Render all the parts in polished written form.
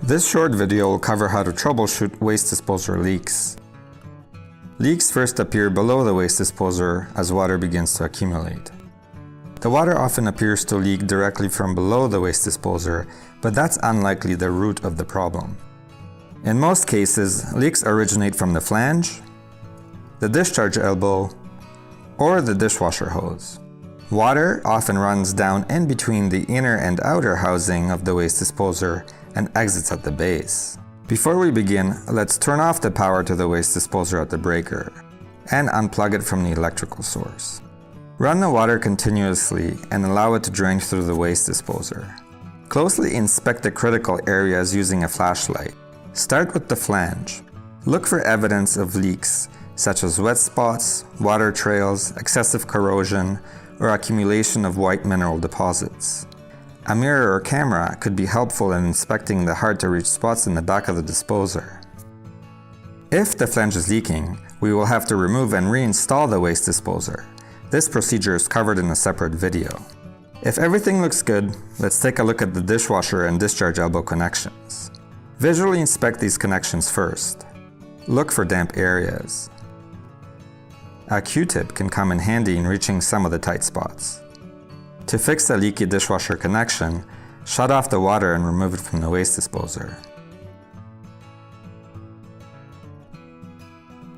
This short video will cover how to troubleshoot waste disposer leaks. Leaks first appear below the waste disposer as water begins to accumulate. The water often appears to leak directly from below the waste disposer, but that's unlikely the root of the problem. In most cases, leaks originate from the flange, the discharge elbow, or the dishwasher hose. Water often runs down in between the inner and outer housing of the waste disposer and exits at the base. Before we begin, let's turn off the power to the waste disposer at the breaker and unplug it from the electrical source. Run the water continuously and allow it to drain through the waste disposer. Closely inspect the critical areas using a flashlight. Start with the flange. Look for evidence of leaks, such as wet spots, water trails, excessive corrosion, or accumulation of white mineral deposits. A mirror or camera could be helpful in inspecting the hard-to-reach spots in the back of the disposer. If the flange is leaking, we will have to remove and reinstall the waste disposer. This procedure is covered in a separate video. If everything looks good, let's take a look at the dishwasher and discharge elbow connections. Visually inspect these connections first. Look for damp areas. A Q-tip can come in handy in reaching some of the tight spots. To fix a leaky dishwasher connection, shut off the water and remove it from the waste disposer.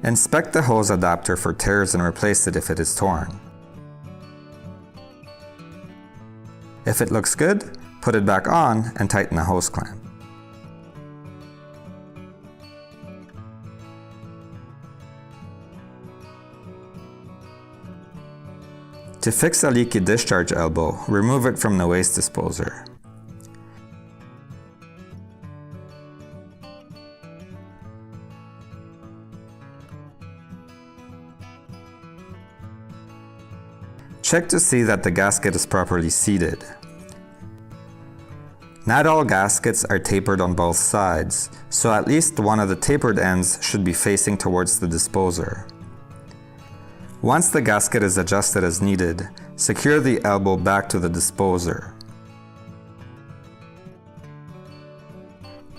Inspect the hose adapter for tears and replace it if it is torn. If it looks good, put it back on and tighten the hose clamp. To fix a leaky discharge elbow, remove it from the waste disposer. Check to see that the gasket is properly seated. Not all gaskets are tapered on both sides, so at least one of the tapered ends should be facing towards the disposer. Once the gasket is adjusted as needed, secure the elbow back to the disposer.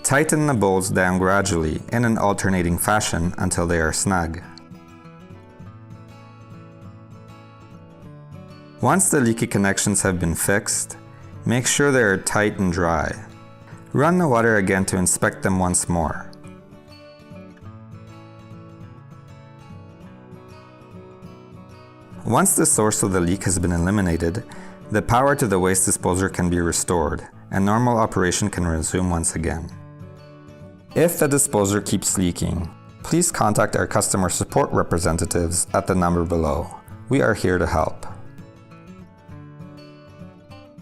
Tighten the bolts down gradually in an alternating fashion until they are snug. Once the leaky connections have been fixed, make sure they are tight and dry. Run the water again to inspect them once more. Once the source of the leak has been eliminated, the power to the waste disposer can be restored, and normal operation can resume once again. If the disposer keeps leaking, please contact our customer support representatives at the number below. We are here to help.